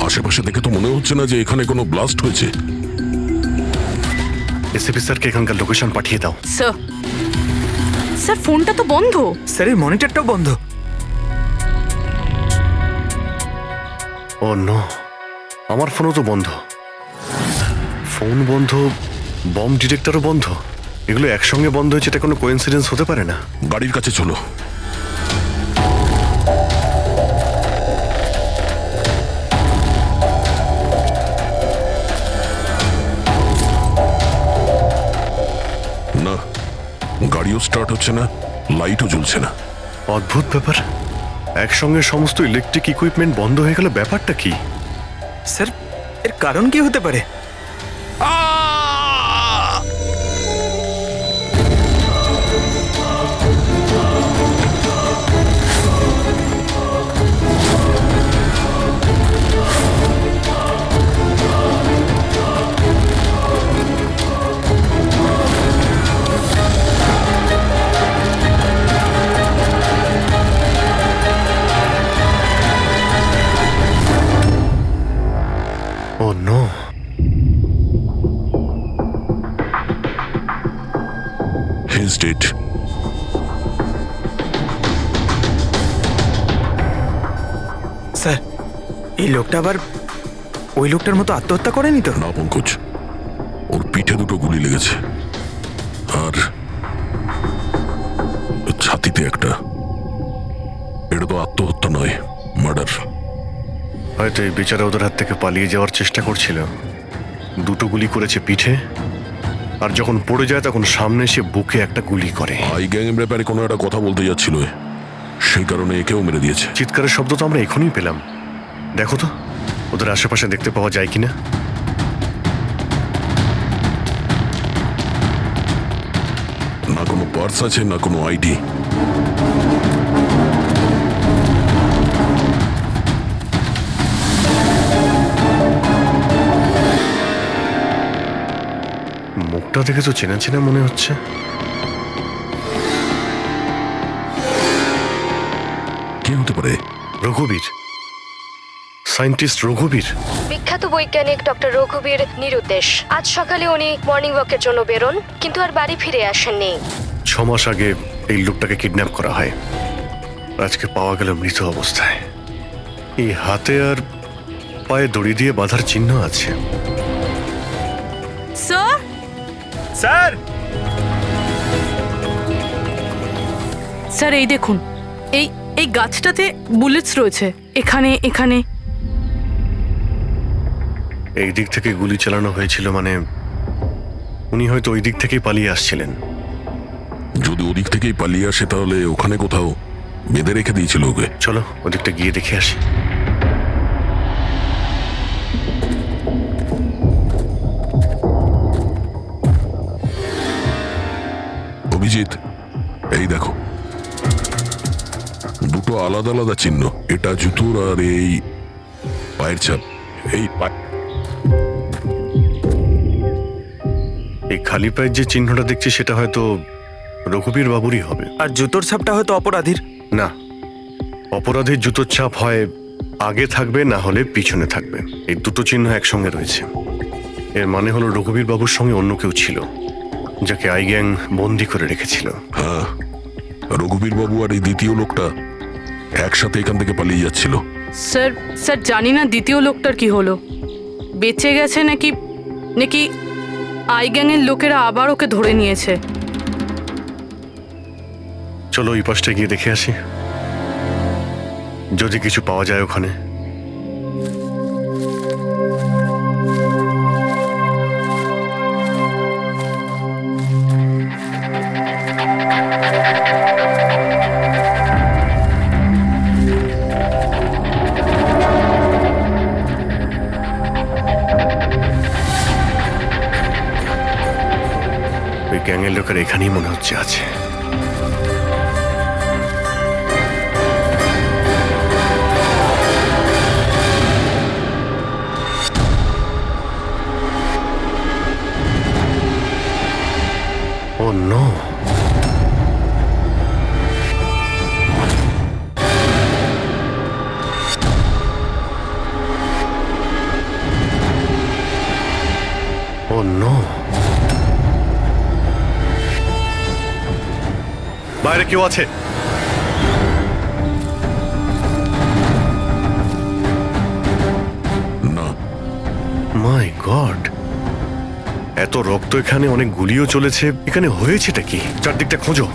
আশেপাশে দেখে তো মনে হচ্ছে না যে এখানে কোনো ব্লাস্ট হয়েছে। এসপি স্যারকে এখানকার লোকেশন পাঠিয়ে দাও। স্যার, স্যার ফোনটা তো বন্ধ। স্যারের মনিটরটাও বন্ধ। ও নো, আমার ফোনও তো বন্ধ। ফোন বন্ধ, বম ডিটেক্টরও বন্ধ। এগুলো একসঙ্গে বন্ধ হয়েছে, এটা কোনো কোইন্সিডেন্স হতে পারে না। গাড়ির কাছে চলো। না, গাড়িও স্টার্ট হচ্ছে না, লাইটও জ্বলছে না। অদ্ভুত ব্যাপার, একসঙ্গে সমস্ত ইলেকট্রিক ইকুইপমেন্ট বন্ধ হয়ে গেল, ব্যাপারটা কি? স্যার, এর কারণ কি হতে পারে? ও নো, He's dead. স্যার, এই লোকটা আবার ওই লোকটার মতো আত্মহত্যা করেনি তো? না পঙ্কজ, ওর পিঠে দুটো গুলি লেগেছে আর ছাতিতে একটা। এটা তো আত্মহত্যা নয়, মার্ডার। হয়তো এই বেচারা ওদের হাত থেকে পালিয়ে যাওয়ার চেষ্টা করছিল। দুটো গুলি করেছে পিঠে, আর যখন পড়ে যায় তখন সামনে এসে বুকে একটা গুলি করে। আই গ্যাং এর ব্যাপারে কোনো একটা কথা বলতে যাচ্ছিল, সেই কারণে একেও মেরে দিয়েছে। চিৎকারের শব্দ তো আমরা এখনই পেলাম। দেখো তো ওদের আশেপাশে দেখতে পাওয়া যায় কিনা। না কোনো পার্স আছে, না কোনো আইডি। মুখটা দেখে তো চেনা চেনা মনে হচ্ছে। কে হতে পারে? রঘুবীর, সায়েন্টিস্ট রঘুবীর। বিখ্যাত বৈজ্ঞানিক ডক্টর রঘুবীর নিরুদ্দেশ। আজ সকালে উনি মর্নিং ওয়াকের জন্য বেরোন, কিন্তু আর বাড়ি ফিরে আসেননি। 6 মাস আগে এই লোকটাকে কিডন্যাপ করা হয়, আজকে পাওয়া গেল মৃত অবস্থায়। এই হাতে আর পায়ে দড়ি দিয়ে বাঁধার চিহ্ন আছে। স্যার, স্যার, স্যার এই দেখুন, এই এই গাছটাতে বুলেটস রয়েছে, এখানে এখানে। এই দিক থেকে গুলি চালানো হয়েছিল, মানে উনি হয়তো ওই দিক থেকেই পালিয়ে আসছিলেন। যদি ওদিক থেকেই পালিয়ে আসে তাহলে ওখানে কোথাও বেঁধে রেখে দিয়েছিল ওকে। চলো ওদিকটা গিয়ে দেখে আসি। অভিজিৎ, এই দেখো, দুটো আলাদা আলাদা চিহ্ন। এটা জুতোর আর এই পায়ের ছাপ। এই এই খালি পায়ের যে চিহ্নটা দেখছি সেটা হয়তো রঘুবীর বাবুরই হবে। আর জুতোর ছাপটা হয়তো অপরাধীর। না, অপরাধীর জুতোর ছাপ হয় আগে থাকবে, না হলে পিছনে থাকবে। এই দুটো চিহ্ন একসঙ্গে রয়েছে। এর মানে হলো রঘুবীর বাবুর সঙ্গে অন্য কেউ ছিল, যাকে আই গ্যাং বন্দি করে রেখেছিল। হ্যাঁ, রঘুবীর বাবু আর এই দ্বিতীয় লোকটা একসাথে এখান থেকে পালিয়ে যাচ্ছিল। স্যার, স্যার জানি না দ্বিতীয় লোকটার কি হলো, বেঁচে গেছে নাকি নাকি আই গ্যাংয়ের লোকেরা আবার ওকে ধরে নিয়েছে। চলো ওই পাশটা গিয়ে দেখে আসি, যদি কিছু পাওয়া যায় ওখানে। ওই গ্যাংয়ের লোকের এখানেই মনে হচ্ছে আছে। Oh no! ও নো, বাইরে কেউ আছে? না, মাই গড, এত রক্ত এখানে, অনেক গুলিও চলেছে। এখানে হয়েছেটা কি? চারদিকটা খোঁজো।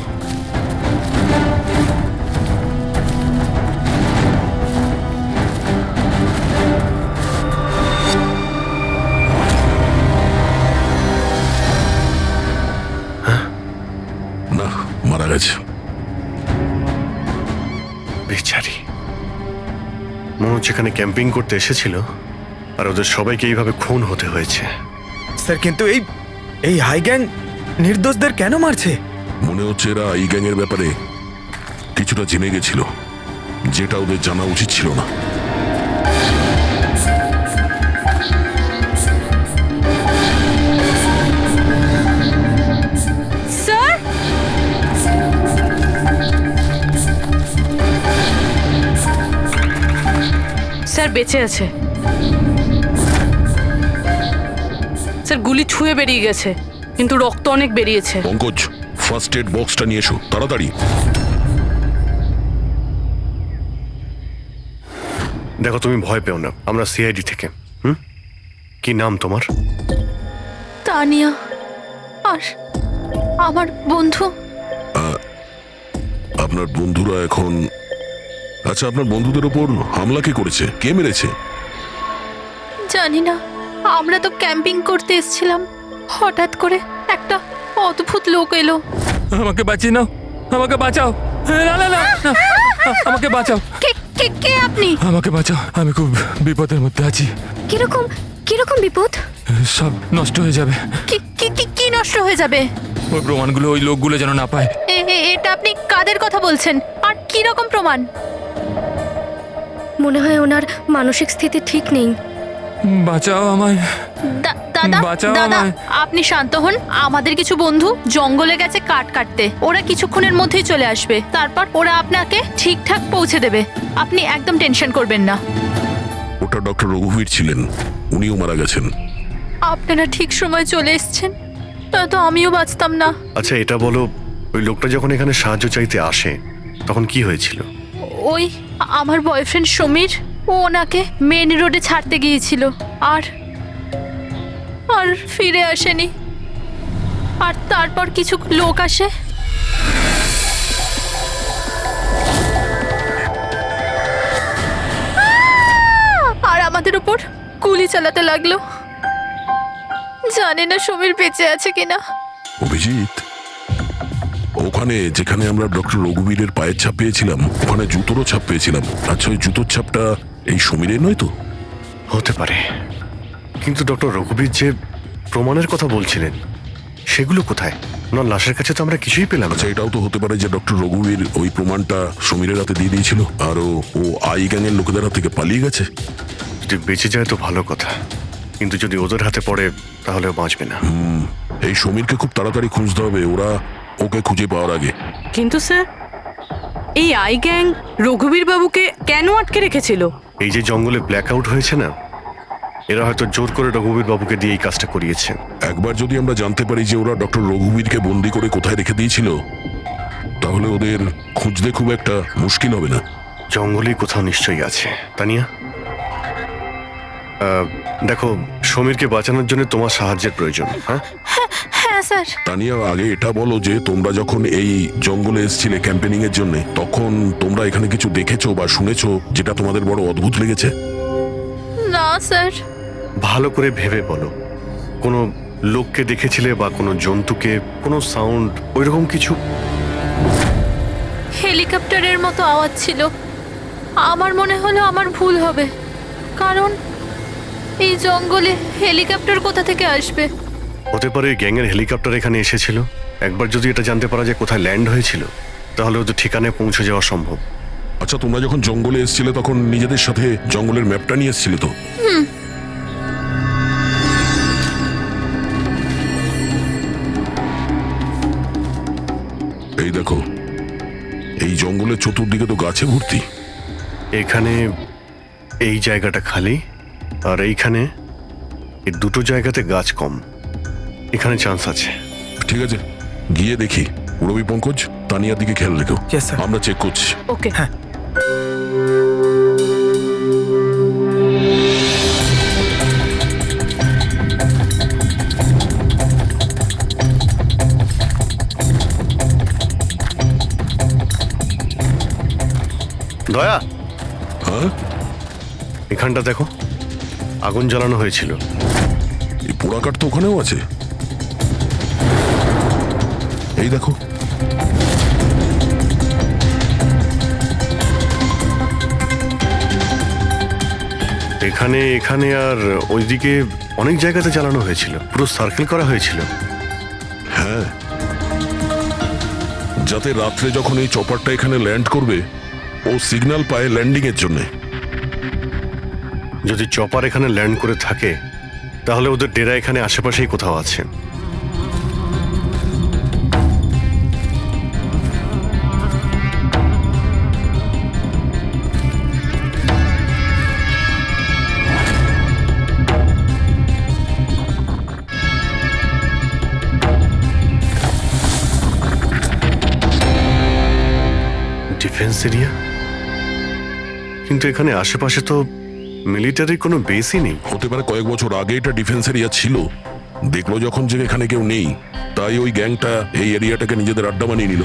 না, মারা গেছে। বেচারি, মনে হচ্ছে এখানে ক্যাম্পিং করতে এসেছিল আর ওদের সবাইকে এইভাবে খুন হতে হয়েছে। স্যার কিন্তু এই হাই গ্যাং নির্দোষদের কেন মারছে? মনে হচ্ছে এরা এই গ্যাংয়ের ব্যাপারে কিছুটা জেনে গেছিল, যেটা ওদের জানা উচিত ছিল না। স্যার, স্যার বেঁচে আছে। স্যার গুলি ছুঁয়ে বেরিয়ে গেছে, কিন্তু রক্ত অনেক বেরিয়েছে। পঙ্কজ, ফার্স্ট এড বক্সটা নিয়ে এসো তাড়াতাড়ি। দেখো, তুমি ভয় পেও না, আমরা সিআইডি থেকে। কি নাম তোমার? তানিয়া। আর আমার বন্ধু। আপনার বন্ধুরা এখন... আচ্ছা, আপনার বন্ধুদের ওপর হামলা কে করেছে? কে মেরেছে? জানি না, আমরা তো ক্যাম্পিং করতে এসেছিলাম, হঠাৎ করে একটা অদ্ভুত লোক এলো। আমাকে বাঁচিয়ে নাও, আমাকে বাঁচাও। না না না না, আমাকে বাঁচাও। কে কে কে আপনি? আমাকে বাঁচাও, আমি খুব বিপদের মধ্যে আছি। কিরকম কিরকম বিপদ? সব নষ্ট হয়ে যাবে। কি কি কি কি নষ্ট হয়ে যাবে? ওই প্রমাণগুলো ওই লোকগুলো যেন না পায়। এটা আপনি কাদের কথা বলছেন? আর কি রকম প্রমাণ? মনে হয় ওনার মানসিক স্থিতি ঠিক নেই। বাঁচাও আমায়, দাদা বাঁচাও দাদা, আমায়। আপনি শান্ত হন। আমাদের কিছু বন্ধু জঙ্গলে গেছে কাঠ কাটতে, ওরা কিছুক্ষণের মধ্যেই চলে আসবে। তারপর ওরা আপনাকে ঠিকঠাক পৌঁছে দেবে, আপনি একদম টেনশন করবেন না। ওটা ডক্টর রঘুবীর ছিলেন, উনিও মারা গেছেন। আপনারা ঠিক সময় চলে এসেছেন, নয়তো আমিও বাঁচতাম না। আচ্ছা, এটা বলো, ওই লোকটা যখন এখানে সাহায্য চাইতে আসে তখন কি হয়েছিল? ওই আমার বয়ফ্রেন্ড সমীর, ও ওনাকে মেন রোডে ছাড়তে গিয়েছিল, আর আর ফিরে আসেনি। আর তারপর কিছু লোক আসে, আর আমাদের উপর গুলি চালাতে লাগলো। জানি না সমীর বেঁচে আছে কিনা। অভিজিৎ, ওখানে যেখানে আমরা ডক্টর রঘুবীরের পায়ের ছাপ পেয়েছিলাম, ওখানে জুতোরও ছাপ পেয়েছিলাম। আচ্ছা, ওই জুতোর ছাপটা এই সমীরের নয় তো? হতে পারে, কিন্তু ডক্টর রঘুবীর যে প্রমাণের কথা বলছিলেন সেগুলো কোথায়? ওনার লাশের কাছে তো আমরা কিছুই পেলাম না। আচ্ছা, এটাও তো হতে পারে যে ডক্টর রঘুবীর ওই প্রমাণটা সমীরের হাতে দিয়ে দিয়েছিল, আর ও আই গ্যাংয়ের লোকেদের হাত থেকে পালিয়ে গেছে। যদি বেঁচে যায় তো ভালো কথা, কিন্তু যদি ওদের হাতে পড়ে তাহলে ও বাঁচবে না। এই সমীরকে খুব তাড়াতাড়ি খুঁজতে হবে, ওরা ওকে খুঁজে পাওয়ার আগে। কিন্তু স্যার, এই আই গ্যাং রঘুবীর বাবুকে কেন আটকে রেখেছিল? এই যে জঙ্গলে ব্ল্যাক আউট হয়েছে না, এরা হয়তো জোর করে রঘুবীর বাবুকে দিয়ে এই কাজটা করিয়েছে। একবার যদি আমরা জানতে পারি যে ওরা ডক্টর রঘুবীরকে বন্দি করে কোথায় রেখে দিয়েছিল, তাহলে ওদের খুঁজতে খুব একটা মুশকিল হবে না। জঙ্গলেই কোথাও নিশ্চয়ই আছে। তানিয়া, দেখো, সমীরকে বাঁচানোর জন্য তোমার সাহায্যের প্রয়োজন। হ্যাঁ হ্যাঁ স্যার। তানিয়া, আগে এটা বলো যে তোমরা যখন এই জঙ্গলে এসেছিলে ক্যাম্পেনিং এর জন্য, তখন তোমরা এখানে কিছু দেখেছো বা শুনেছো যেটা তোমাদের বড় অদ্ভুত লেগেছে? না স্যার। ভালো করে ভেবে বলো, কোনো লোককে দেখেছিলে বা কোনো জন্তুকে, কোনো সাউন্ড, ওইরকম কিছু? হেলিকপ্টারের মতো আওয়াজ ছিল। আমার মনে হলো আমার ভুল হবে, কারণ এই জঙ্গলে হেলিকপ্টার কোথা থেকে আসবে? হতে পারে গ্যাংয়ের হেলিকপ্টার এখানে এসেছিল। একবার যদি এটা জানতে পারা যায় কোথায় ল্যান্ড হয়েছিল, তাহলে ওদের ঠিকানায় পৌঁছে যাওয়া সম্ভব। আচ্ছা, তোমরা যখন জঙ্গলে এসেছিলে তখন নিজেদের সাথে জঙ্গলের ম্যাপটা নিয়ে এসেছিলে তো? এই দেখো, এই জঙ্গলের চতুর্দিকে তো গাছে ভর্তি। এখানে এই জায়গাটা খালি, আর এইখানে এই দুটো জায়গাতে গাছ কম। এখানে চান্স আছে। ঠিক আছে, গিয়ে দেখি। রবি পঙ্কজ, তানিয়ার দিকে খেয়াল রেখো। Yes, sir. আমরা চেক করছি। ওকে। দয়া, হ্যাঁ, এখানটা দেখো, আগুন জ্বালানো হয়েছিল। এই পোড়াকাঠ তো ওখানেও আছে। এই দেখো, এখানে এখানে আর ওইদিকে অনেক জায়গাতে জ্বালানো হয়েছিল, পুরো সার্কেল করা হয়েছিল। হ্যাঁ, যাতে রাত্রে যখন এই চপারটা এখানে ল্যান্ড করবে ও সিগন্যাল পায় ল্যান্ডিং এর জন্য। যদি চপার এখানে ল্যান্ড করে থাকে তাহলে ওদের ডেরা এখানে আশেপাশেই কোথাও আছে। ডিফেন্স এরিয়া, কিন্তু এখানে আশেপাশে তো মিলিটারি কোনো বেসই নেই। হতে পারে কয়েক বছর আগে এটা ডিফেন্স এরিয়া ছিল, দেখলো যখন যে এখানে কেউ নেই, তাই ওই গ্যাংটা এই এরিয়াটাকে নিজেদের আড্ডা বানিয়ে নিল।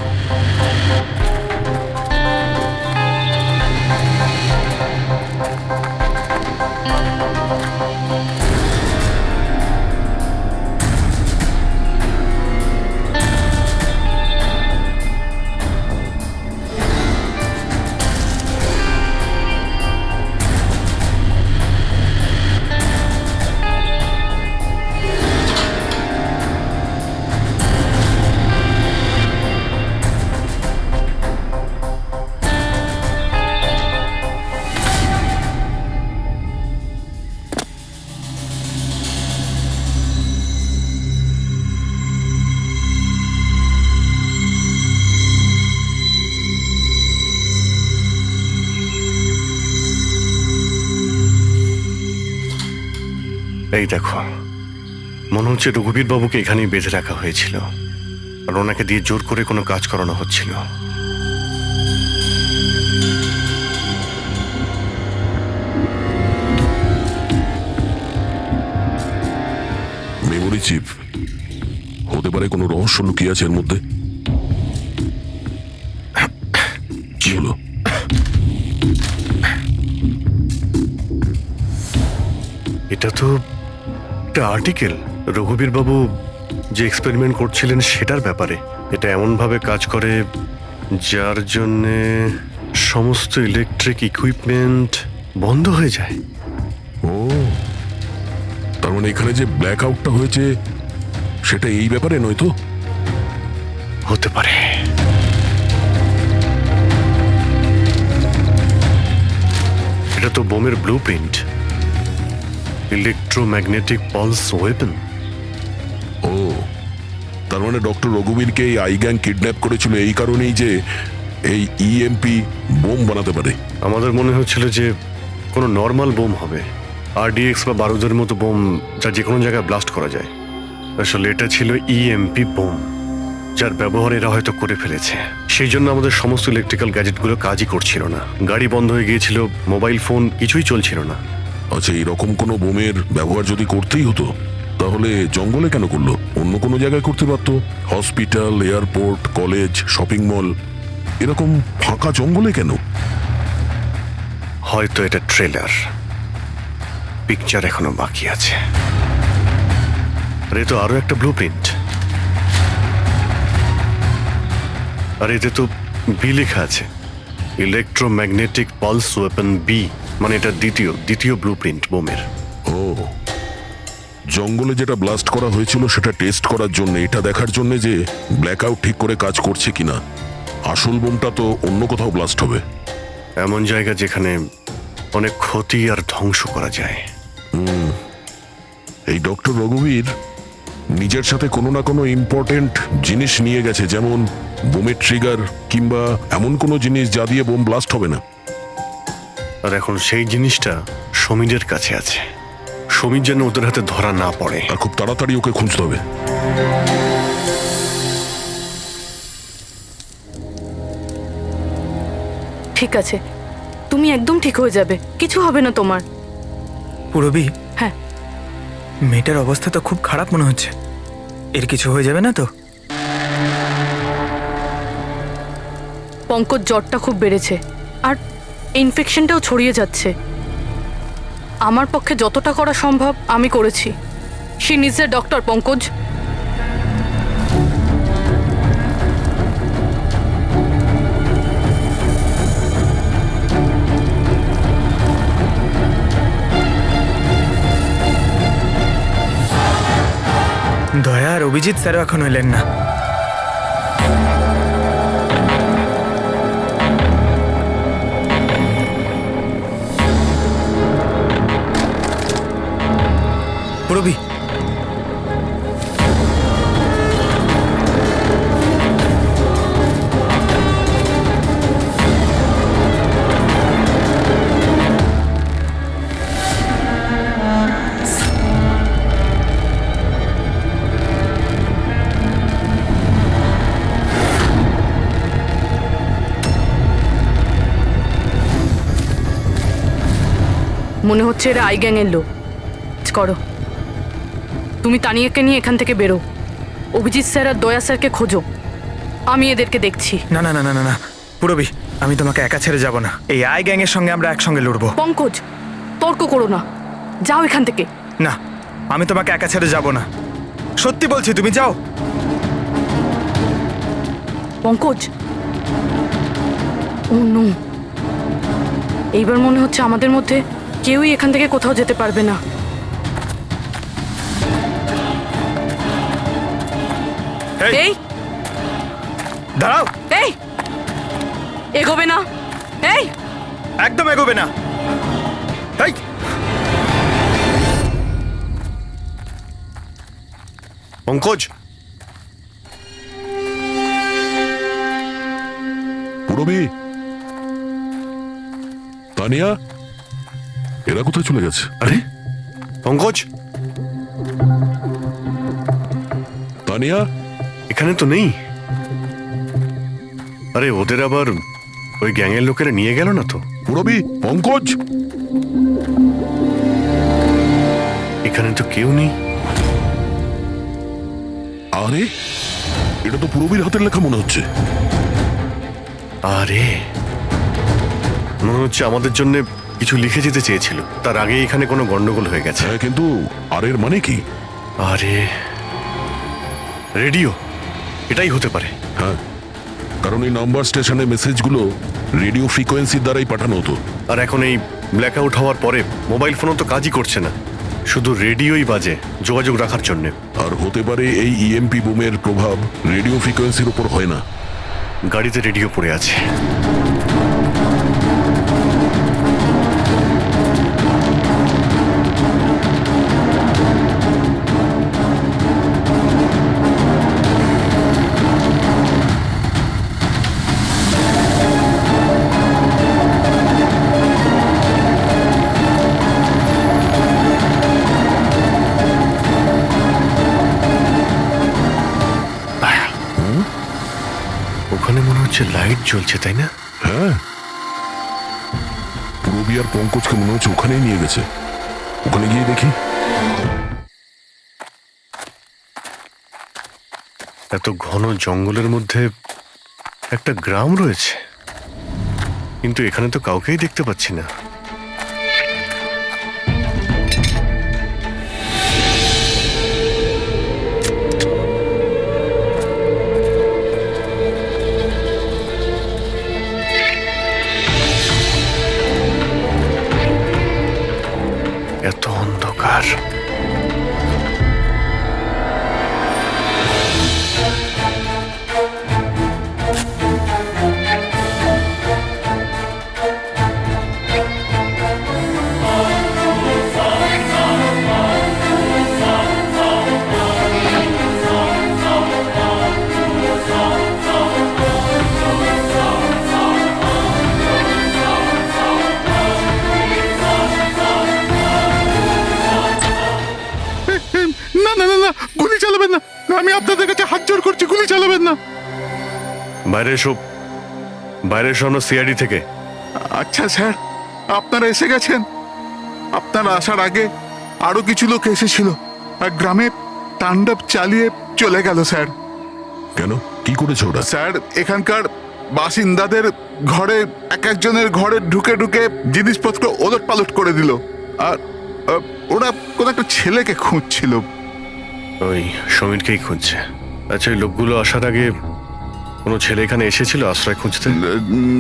এই দেখো, মনে হচ্ছে রঘুবীর বাবুকে এখানেই বেঁধে রাখা হয়েছিল আর ওনাকে দিয়ে জোর করে কোনো কাজ করানো হচ্ছিল। মেমোরি চিপ হতে পারে, কোনো রহস্য লুকিয়ে আছে এর মধ্যে। কি হলো? এটা তো একটা আর্টিকেল, রঘুবীর বাবু যে এক্সপেরিমেন্ট করছিলেন সেটার ব্যাপারে। এটা এমনভাবে কাজ করে যার জন্যে সমস্ত ইলেকট্রিক ইকুইপমেন্ট বন্ধ হয়ে যায়। ও, তার মানে এখানে যে ব্ল্যাক আউটটা হয়েছে সেটা এই ব্যাপারে নয় তো? হতে পারে। এটা তো বোমের blueprint, electromagnetic pulse weapon. ও, তার মানে ডক্টর রঘুবীরকে এই আই গ্যাং কিডন্যাপ করেছিল এই কারণেই যে এই ইএমপি বোম বানাতে পারে। আমাদের মনে হচ্ছিল যে কোনো নর্মাল বোম হবে, আরডিএক্স বা বারুদের মতো বোম যা যে কোনো জায়গায় ব্লাস্ট করা যায়। আসলে এটা ছিল ইএমপি বোম, যার ব্যবহার এরা হয়তো করে ফেলেছে। সেই জন্য আমাদের সমস্ত ইলেকট্রিক্যাল গ্যাজেটগুলো কাজই করছিল না, গাড়ি বন্ধ হয়ে গিয়েছিল, মোবাইল ফোন কিছুই চলছিল না। আচ্ছা, এরকম কোনো বোমের ব্যবহার যদি করতেই হতো তাহলে জঙ্গলে কেন করলো? অন্য কোনো জায়গায় করতে পারতো, hospital, airport, college, shopping mall, এরকম ফাঁকা জঙ্গলে কেন? হয়তো এটা ট্রেলার, পিকচার এখনো বাকি আছে। আর এ তো আরো একটা ব্লু প্রিন্ট, আর এতে তো বি লেখা আছে, ইলেকট্রোম্যাগনেটিক পালস ওয়েপন বি, মানে এটা দ্বিতীয় ব্লু প্রিন্ট বোমের। ও, জঙ্গলে যেটা ব্লাস্ট করা হয়েছিল সেটা টেস্ট করার জন্য, এটা দেখার জন্য যে ব্ল্যাক আউট ঠিক করে কাজ করছে কিনা। আসল বোমটা তো অন্য কোথাও ব্লাস্ট হবে। এমন জায়গা যেখানে অনেক ক্ষতি আর ধ্বংস করা যায়। এই ডক্টর রঘুবীর নিজের সাথে কোনো না কোনো ইম্পর্টেন্ট জিনিস নিয়ে গেছে, যেমন বোমের ট্রিগার কিংবা এমন কোনো জিনিস যা দিয়ে বোম ব্লাস্ট হবে না। আর এখন সেই জিনিসটা সমীরের কাছে আছে। সমীর যেন ওদের হাতে ধরা না পড়ে। আর খুব তাড়াতাড়ি ওকে খুঁজতে হবে। ঠিক আছে, তুমি একদম ঠিক হয়ে যাবে, কিছু হবে না তোমার। পুরবি, হ্যাঁ, মেয়েটার অবস্থা তো খুব খারাপ মনে হচ্ছে। এর কিছু হয়ে যাবে না তো? পঙ্কজ জ্বরটা খুব বেড়েছে আর ইনফেকশনটাও ছড়িয়ে যাচ্ছে। আমার পক্ষে যতটা করা সম্ভব আমি করেছি। She needs a doctor, Pankaj. দয়া আর অভিজিৎ স্যারও এখন এলেন না। পুরবি, মনে হচ্ছে এরা আই গ্যাংয়ের লোক। করো, তুমি তানিয়াকে নিয়ে এখান থেকে বেরো। অভিজিৎ স্যার আর দয়া স্যারকে খোঁজো, আমি এদেরকে দেখছি। না না না না না না পুরবি, আমি তোমাকে একা ছেড়ে যাব না। এই আই গ্যাং এর সঙ্গে আমরা একসঙ্গে লড়বো। পঙ্কজ, তর্ক করো না, যাও এখান থেকে। না, আমি তোমাকে একা ছেড়ে যাব না। সত্যি বলছি, তুমি যাও। পঙ্কজ, ও নো, এইবার মনে হচ্ছে আমাদের মধ্যে কেউই এখান থেকে কোথাও যেতে পারবে না। এই, এই দাঁড়াও। এই, এগোবে না। এই, একদম এগোবে না। এই, পঙ্কজ, পুরবি, তানিয়া, এরা কোথায় চলে গেছে? আরে পঙ্কজ, তানিয়া, এখানে তো নেই। আরে ওদের আবার ওই গ্যাংয়ের লোকেরা নিয়ে গেল না তো? পুরবি, পঙ্কজ, এখানে তো কেউ নেই। আরে এটা তো পুরবির হাতের লেখা মনে হচ্ছে। আরে মনে হচ্ছে আমাদের জন্য কিছু লিখে যেতে চেয়েছিল, তার আগে এখানে কোনো গন্ডগোল হয়ে গেছে। হ্যাঁ, কিন্তু আর এর মানে কি? আরে রেডিও, এটাই হতে পারে। হ্যাঁ, কারণ এই নাম্বার স্টেশনে মেসেজগুলো রেডিও ফ্রিকোয়েন্সির দ্বারাই পাঠানো হতো। আর এখন এই ব্ল্যাক আউট হওয়ার পরে মোবাইল ফোনও তো কাজই করছে না, শুধু রেডিওই বাজে যোগাযোগ রাখার জন্য। আর হতে পারে এই ইএমপি বুমের প্রভাব রেডিও ফ্রিকোয়েন্সির উপর হয় না। গাড়িতে রেডিও পড়ে আছে। ওখানে মনে হচ্ছে লাইট জ্বলছে, তাই না? হ্যাঁ, পুরবি আর পঙ্কজকে মনে হচ্ছে ওখানেই নিয়ে গেছে। ওখানে গিয়ে দেখি। এত ঘন জঙ্গলের মধ্যে একটা গ্রাম রয়েছে, কিন্তু এখানে তো কাউকেই দেখতে পাচ্ছি না। এত অন্ধকার। চালাবেন না, আমি আপনাদের কাছে হাত জোড় করছি, গুলি চালাবেন না। বাইরে এসো, বাইরে এসো, আমরা সিআইডি থেকে। আচ্ছা স্যার, আপনারা এসে গেছেন। আপনারা আসার আগে আরো কিছু লোক এসেছিল আর গ্রামে তাণ্ডব চালিয়ে চলে গেল স্যার। কেন, কি করেছে ওরা? স্যার, এখানকার বাসিন্দাদের ঘরে এক একজনের ঘরে ঢুকে ঢুকে জিনিসপত্র ওলট পালট করে দিল। আর ওরা কোন একটা ছেলেকে খুঁজছিল। ওই সমীরকেই খুঁজছে। আচ্ছা, ওই লোকগুলো আসার আগে কোনো ছেলে এখানে এসেছিল আশ্রয় খুঁজতে?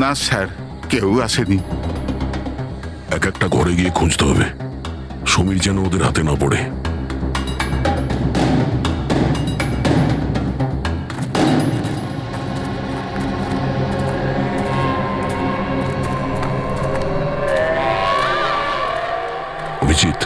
না স্যার, কেউ আসেনি। এক একটা ঘরে গিয়ে খুঁজতে হবে, সমীর যেন ওদের হাতে না পড়ে। অভিজিৎ,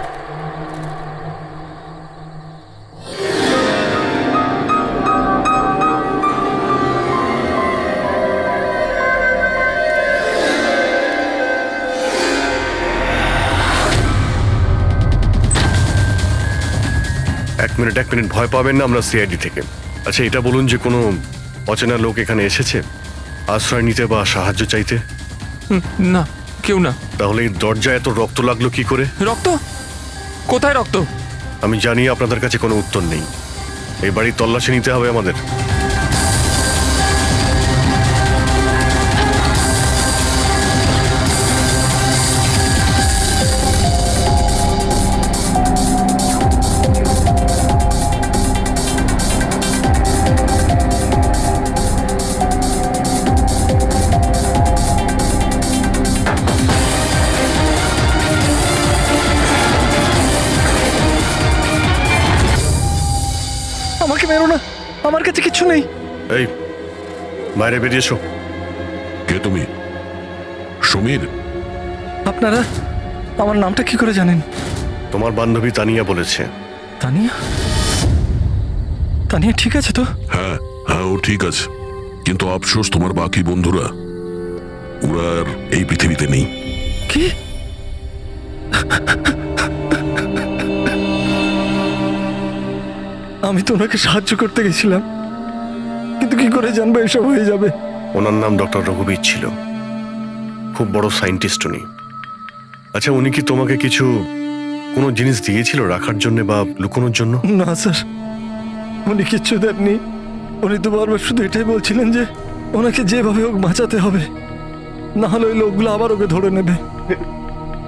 এক মিনিট, ভয় পাবেন না, আমরা সিআইডি থেকে। আচ্ছা, এটা বলুন যে কোনো অচেনা লোক এখানে এসেছে আশ্রয় নিতে বা সাহায্য চাইতে? না, কেউ না। তাহলে এই দরজায় এত রক্ত লাগলো কি করে? রক্ত? কোথায় রক্ত? আমি জানি আপনাদের কাছে কোনো উত্তর নেই। এই বাড়ির তল্লাশি নিতে হবে আমাদের। আমাকে মেরো না, আমার কাছে কিছু নেই। এই, বাইরে বেরিয়ে এসো। কে তুমি? সমীর? আপনারা আমার নামটা কি করে জানেন? তোমার বান্ধবী তানিয়া বলেছে। তানিয়া? তানিয়া ঠিক আছে তো? হ্যাঁ হ্যাঁ, ও ঠিক আছে, কিন্তু আফসোস তোমার বাকি বন্ধুরা ওরা আর এই পৃথিবীতে নেই। কি? আমি তো ওনাকে সাহায্য করতে গেছিলাম, কিন্তু কি করে জানবো এসব হয়ে যাবে? ওনার নাম ডক্টর রঘুবীর ছিল, খুব বড় সায়েন্টিস্ট উনি। আচ্ছা, উনি কি তোমাকে কিছু কোনো জিনিস দিয়েছিল রাখার জন্য বা লুকোনোর জন্য? না স্যার, উনি কিচ্ছু দেননি। উনি তো বারবার শুধু এটাই বলছিলেন যে ওনাকে যেভাবে হোক বাঁচাতে হবে, না হলে ওই লোকগুলো আবার ওকে ধরে নেবে।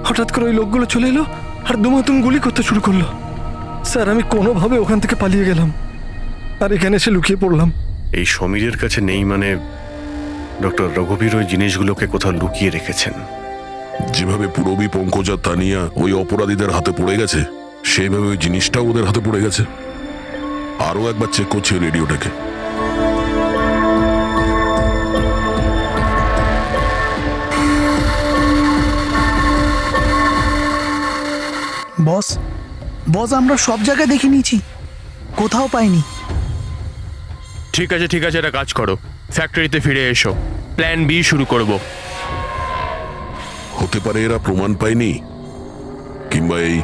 হঠাৎ করে ওই লোকগুলো চলে এলো আর দুমাতুম গুলি করতে শুরু করলো। স্যার, আমি কোনোভাবে ওখান থেকে পালিয়ে গেলাম আর এখানে এসে লুকিয়ে পড়লাম। এই সমীরের কাছে নেই মানে ডক্টর রঘুবীর ওই জিনিসগুলোকে কোথাও লুকিয়ে রেখেছেন। যেভাবে পুরবী, পঙ্কজ আর তানিয়া ওই অপরাধীদের হাতে পড়ে গেছে, সেইভাবে ওই জিনিসটাও ওদের হাতে পড়ে গেছে। আরো একবার চেক করছি রেডিওটাকে। বস, আমরা সব জায়গায় দেখে নিয়েছি, কোথাও পাইনি। ঠিক আছে, একটা কাজ করো, ফ্যাক্টরিতে ফিরে এসো, প্ল্যান বি শুরু করব। হতে পারে এরা প্রমাণ পায়নি, কিংবা এই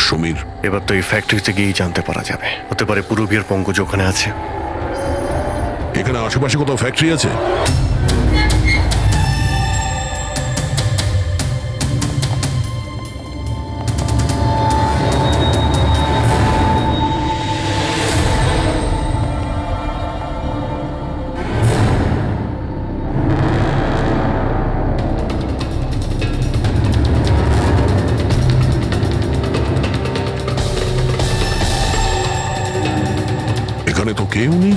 সমীর। এবার তো এই ফ্যাক্টরিতে গিয়েই জানতে পারা যাবে। হতে পারে পুরবী আর পঙ্কজ ওখানে আছে। এখানে আশেপাশে কোথাও ফ্যাক্টরি আছে? এখানে তো কেউ নেই।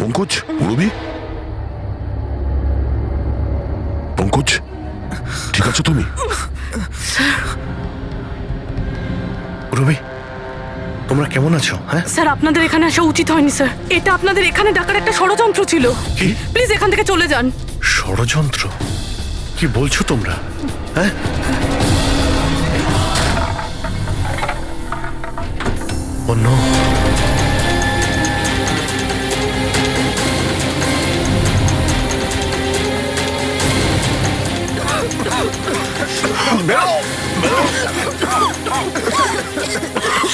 পঙ্কজ, পুরবী, পঙ্কজ, ঠিক আছো তুমি? রবি, তোমরা কেমন আছো? হ্যাঁ, স্যার আপনাদের এখানে আসা উচিত হয়নি স্যার। এটা আপনাদের এখানে ডাকার একটা ষড়যন্ত্র ছিল। কি প্লিজ এখান থেকে চলে যান। ষড়যন্ত্র? কি বলছো তোমরা? হ্যাঁ, ও নো।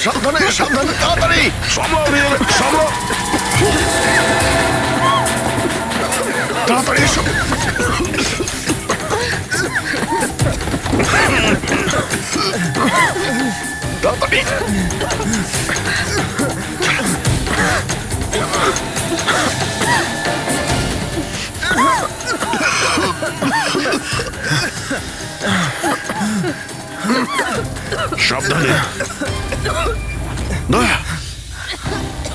সাবধানে সাবধানে, তাড়াতাড়ি তাড়াতাড়ি এসো। তাড়াতাড়ি সাবধানে। দয়া,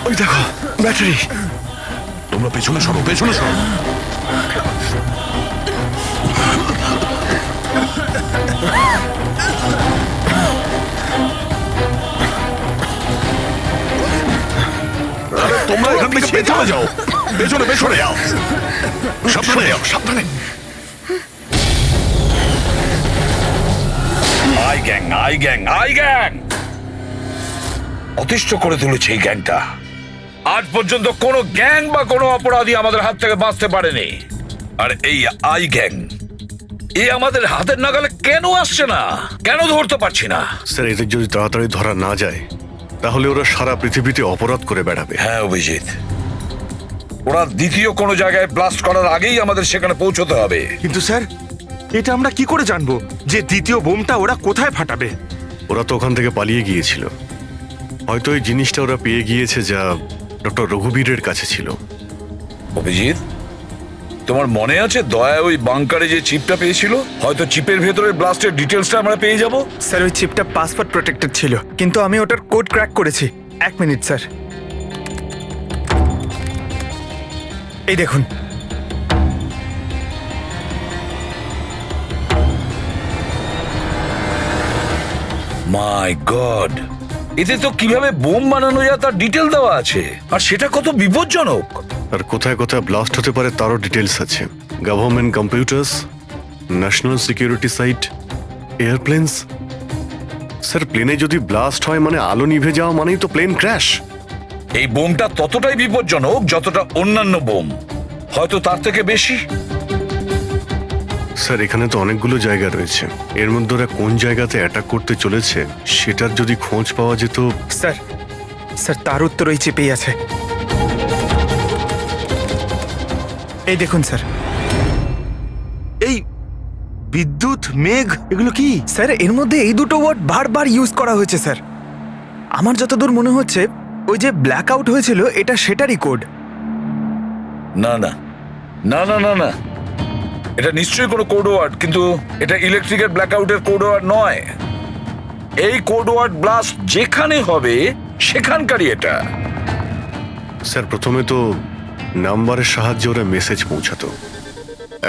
ওই দেখো ব্যাটারি। তোমরা পেছনে সরো, পেছনে সরো। তোমরা এখান থেকে পেছনে যাও, পেছনে পেছনে যাও, সাবধানে যাও, সাবধানে। I gang, I gang, I gang অতিষ্ঠ করে তুলেছে এই গ্যাংটা। আজ পর্যন্ত কোনো গ্যাং বা কোনো অপরাধী আমাদের হাত থেকে বাঁচতে পারেনি। আর এই আই গ্যাং, এই আমাদের হাতের নাগালে কেন আসছে না? কেন ধরতে পারছি না? স্যার, এদের যদি তাড়াতাড়ি ধরা না যায় তাহলে ওরা সারা পৃথিবীতে অপরাধ করে বেড়াবে। হ্যাঁ অভিজিৎ, ওরা দ্বিতীয় কোনো জায়গায় ব্লাস্ট করার আগেই আমাদের সেখানে পৌঁছতে হবে। কিন্তু স্যার, এটা আমরা কি করে জানবো যে দ্বিতীয় বোমটা ওরা কোথায় ফাটাবে? ওরা তো ওখান থেকে পালিয়ে গিয়েছিল। হয়তো এই জিনিসটা ওরা পেয়ে গিয়েছে যা ডক্টর রঘুবীরের কাছে ছিল। অভিজিৎ, তোমার মনে আছে দয়া ওই বাংকারে যে চিপটা পেয়েছিল? হয়তো চিপের ভেতরে ব্লাস্টের ডিটেলসটা আমরা পেয়ে যাব। স্যার, ওই চিপটা পাসওয়ার্ড প্রোটেক্টেড ছিল, কিন্তু আমি ওটার কোড ক্র্যাক করেছি। 1 মিনিট স্যার, এই দেখুন। মাই গড, এতে তো কিভাবে বোম বানানো যায় তার ডিটেল দেওয়া আছে, আর সেটা কত বিপজ্জনক। আর কোথায় কোথায় ব্লাস্ট হতে পারে তারও ডিটেলস আছে। Government computers, national security site, airplanes. Sir, প্লেনে যদি ব্লাস্ট হয় মানে আলো নিভে যাওয়া মানেই তো প্লেন ক্র্যাশ। এই বোমটা ততটাই বিপজ্জনক যতটা অন্যান্য বোম, হয়তো তার থেকে বেশি। স্যার, এখানে তো অনেকগুলো জায়গা রয়েছে। এর মধ্যে ওরা কোন জায়গাতে অ্যাটাক করতে চলেছে সেটার যদি খোঁজ পাওয়া যেত। স্যার, স্যার তার উত্তর ওই চিপেই আছে। এই দেখুন স্যার, এই বিদ্যুৎ, মেঘ, এগুলো কি? স্যার, এর মধ্যে এই দুটো ওয়ার্ড বারবার ইউজ করা হয়েছে স্যার। আমার যতদূর মনে হচ্ছে ওই যে ব্ল্যাক আউট হয়েছিল এটা সেটারই কোড। না না না না না না, এটা নিশ্চয়ই কোনো কোড ওয়ার্ড, কিন্তু এটা ইলেকট্রিকের ব্ল্যাকআউটের কোড ওয়ার্ড নয়। এই কোড ওয়ার্ড ব্লাস্ট যেখানে হবে সেখানকারই এটা। স্যার, প্রথমে তো নাম্বারের সাহায্যে ওরা মেসেজ পৌঁছাতো।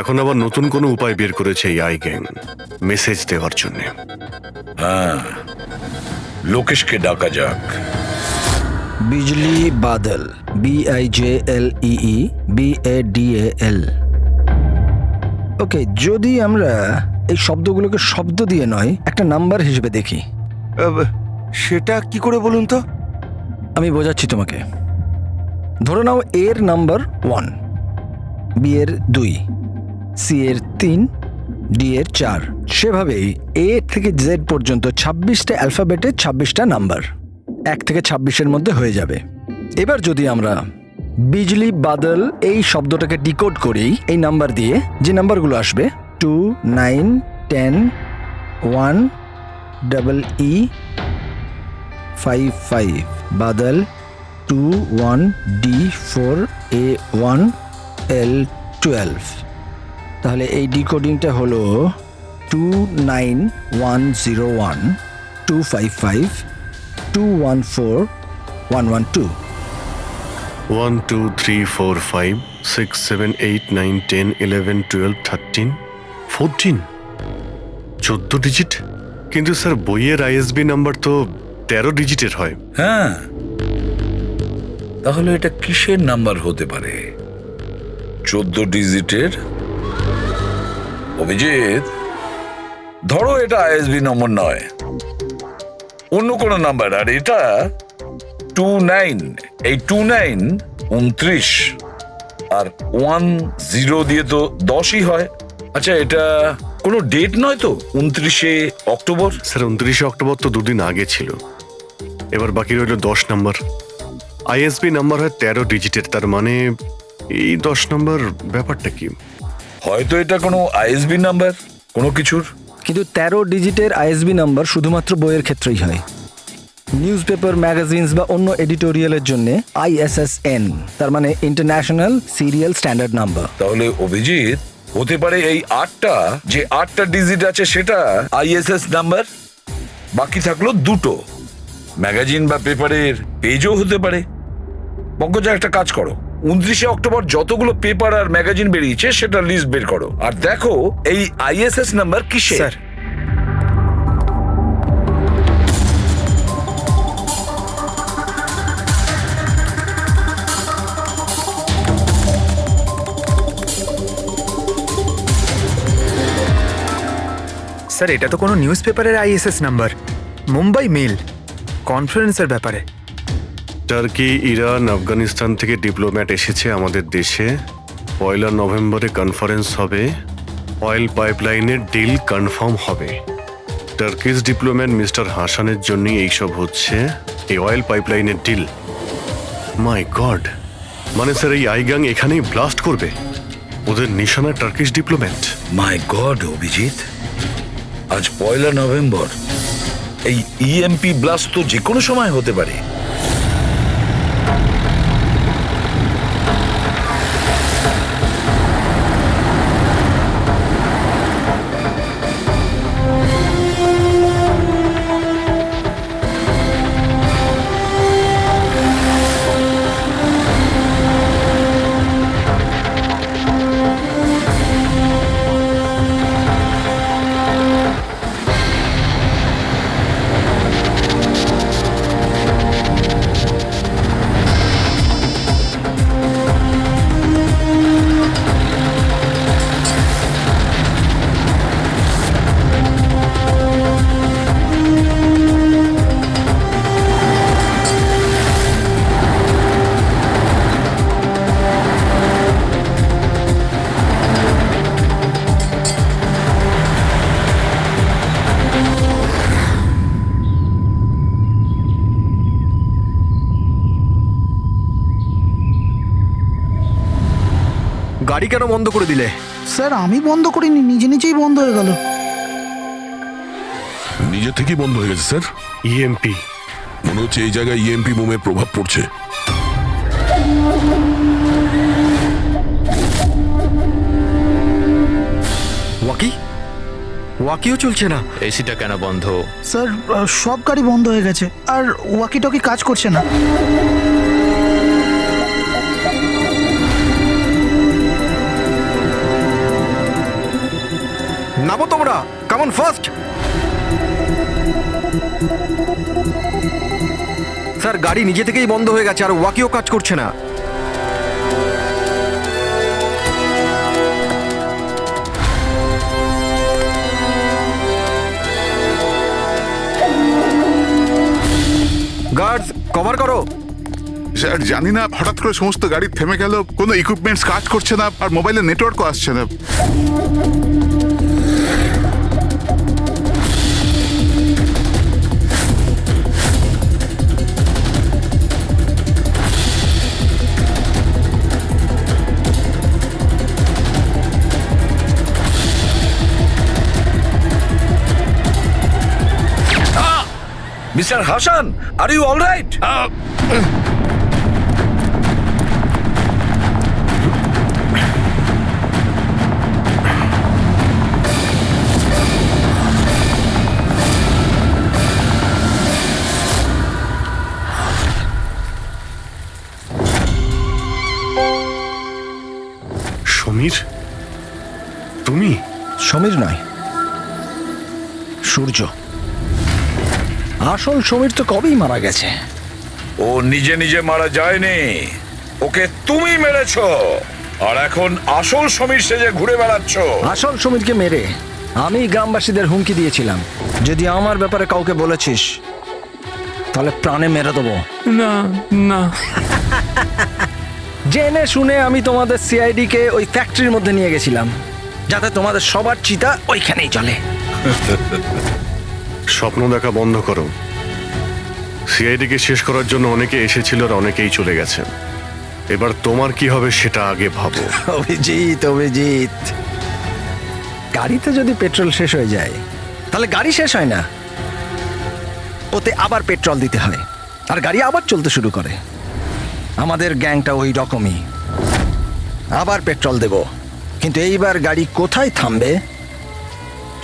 এখন আবার নতুন কোনো উপায় বের করেছে এই আই গ্যাং মেসেজ দেওয়ার জন্য। হ্যাঁ, লোকেশকে ডাকা যাক। বিজলি বাদল, BIJLEE BADAL। ওকে, যদি আমরা এই শব্দগুলোকে শব্দ দিয়ে নয় একটা নাম্বার হিসেবে দেখি। সেটা কি করে বলুন তো? আমি বোঝাচ্ছি তোমাকে। ধরে নাও এর নাম্বার 1, বি এর 2, সি এর 3, ডি এর 4। সেভাবেই এ থেকে জেড পর্যন্ত 26টা অ্যালফাবেটের 26টা নাম্বার 1 থেকে 26-এর মধ্যে হয়ে যাবে। এবার যদি আমরা বিজলি বাদল এই শব্দটাকে ডিকোড করি এই নাম্বার দিয়ে, যে নাম্বারগুলো আসবে 2, 9, 10, 1, EE 5, 5, বাদল 2, 1, D4, A1, L12। তাহলে এই ডিকোডিংটা হলো 29101 255 214 112। 1 2 3 4 5 6 7 8 9 10 11 12 13 14 14 ডিজিট। কিন্তু স্যার, বইয়ের ISB নাম্বার তো 13 ডিজিটের হয়। হ্যাঁ, তাহলে এটা কিসের নাম্বার হতে পারে? 14 ডিজিটের? অভিজিৎ, ধরো এটা আইএসবি নম্বর নয়, অন্য কোনো নাম্বার। আর এটা 29, এই 29 29 আর 10 দিয়ে তো 10ই হয়। আচ্ছা, এটা কোনো ডেট নয় তো? 29শে অক্টোবর? স্যার 29শে অক্টোবর তো দুদিন আগে ছিল। এবার বাকি রইল 10 নম্বর। আইএসবি নাম্বার হয় 13 ডিজিটের, তার মানে এই 10 নম্বর ব্যাপারটা কি? হয়তো এটা কোনো আইএসবি নাম্বার কোনো কিছুর। কিন্তু 13 ডিজিটের আইএসবি নাম্বার শুধুমাত্র বইয়ের ক্ষেত্রেই হয়। নিউজ পেপার, ম্যাগাজিনস বা অন্য এডিটোরিয়ালের জন্য ISSN, তার মানে ইন্টারন্যাশনাল সিরিয়াল স্ট্যান্ডার্ড নাম্বার। তাহলে অভিজিৎ, হতে পারে এই 8টা ডিজিট আছে সেটা আইএসএস নাম্বার, বাকি থাকলো 2টো। ম্যাগাজিন বা পেপারের পেজও হতে পারে। পঙ্কজা, একটা কাজ করো, 29শে অক্টোবর যতগুলো পেপার আর ম্যাগাজিন বেরিয়েছে সেটা লিস্ট বের করো, আর দেখো এই আইএসএস নাম্বার কিসের। স্যার, স্যার এটা তো কোনো নিউজ পেপারের আইএসএস নাম্বার, মুম্বাই মেল, কনফারেন্সের ব্যাপারে। টার্কি, ইরান, আফগানিস্তান থেকে ডিপ্লোম্যাট এসেছে আমাদের দেশে। 1 নভেম্বরে কনফারেন্স হবে, অয়েল পাইপলাইনের ডিল কনফার্ম হবে। টার্কিশ ডিপ্লোম্যাট মিস্টার হাসানের জন্যই এইসব হচ্ছে, এই অয়েল পাইপলাইনের ডিল। মাই গড, মানে স্যার এই আইগাং এখানেই ব্লাস্ট করবে? ওদের নিশানা টার্কিশ ডিপ্লোম্যাট। মাই গড অভিজিৎ, আজ 1 নভেম্বর। এই ইএমপি ব্লাস্ট তো যে কোনো সময় হতে পারে। গাড়ি কেন বন্ধ করে দিলে? স্যার আমি বন্ধ করিনি, নিজে নিজেই বন্ধ হয়ে গেল। নিজে থেকেই বন্ধ হয়ে গেছে স্যার। ইএমপি মনে হচ্ছে এই জায়গায় ইএমপি বোমের প্রভাব পড়ছে। ওয়াকিও চলছে না। এসিটা কেন বন্ধ? স্যার সব গাড়ি বন্ধ হয়ে গেছে, আর ওয়াকি টকি কাজ করছে না। নামো তোমরা, কাম অন ফার্স্ট। স্যার গাড়ি নিজে থেকেই বন্ধ হয়ে গেছে, আর ওয়াকিও কাজ করছে না। গার্ডস কভার করো। স্যার জানি না, হঠাৎ করে সমস্ত গাড়ি থেমে গেল, কোনো ইকুইপমেন্টস কাজ করছে না, আর মোবাইলে নেটওয়ার্কও আসছে না। Mister Hasan, are you all right? Samir, তুমি? সমীর নয়, সূর্য। আসল সমীর তো কবেই মারা গেছে। ও নিজে নিজে মারা যায়নি, ওকে তুমি মেরেছো, আর এখন আসল সমীর সেজে ঘুরে বেড়াচ্ছ। আসল সমীরকে মেরে আমি গ্রামবাসীদের হুমকি দিয়েছিলাম, যদি আমার ব্যাপারে কাউকে বলেছিস তাহলে প্রাণে মেরে দেবো। না না, জেনে শুনে আমি তোমাদের সিআইডি কে ওই ফ্যাক্টরির মধ্যে নিয়ে গেছিলাম, যাতে তোমাদের সবার চিতা ওইখানেই চলে। স্বপ্ন দেখা বন্ধ করো। সিআইডিকে শেষ করার জন্য অনেকে এসেছিল আর অনেকেই চলে গেছে। এবার তোমার কি হবে সেটা আগে ভাবো। অভিজিৎ, অভিজিৎ, গাড়িতে যদি পেট্রোল শেষ হয়ে যায় তাহলে গাড়ি শেষ হয় না, ওতে আবার পেট্রোল দিতে হয় আর গাড়ি আবার চলতে শুরু করে। আমাদের গ্যাংটা ওই রকমই, আবার পেট্রোল দেব, কিন্তু এইবার গাড়ি কোথায় থামবে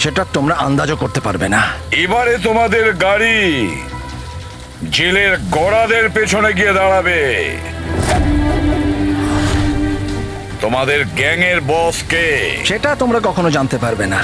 সেটা তোমরা আন্দাজও করতে পারবে না। এবারে তোমাদের গাড়ি জেলের গড়াদের পেছনে গিয়ে দাঁড়াবে। তোমাদের গ্যাংয়ের বস কে সেটা তোমরা কখনো জানতে পারবে না।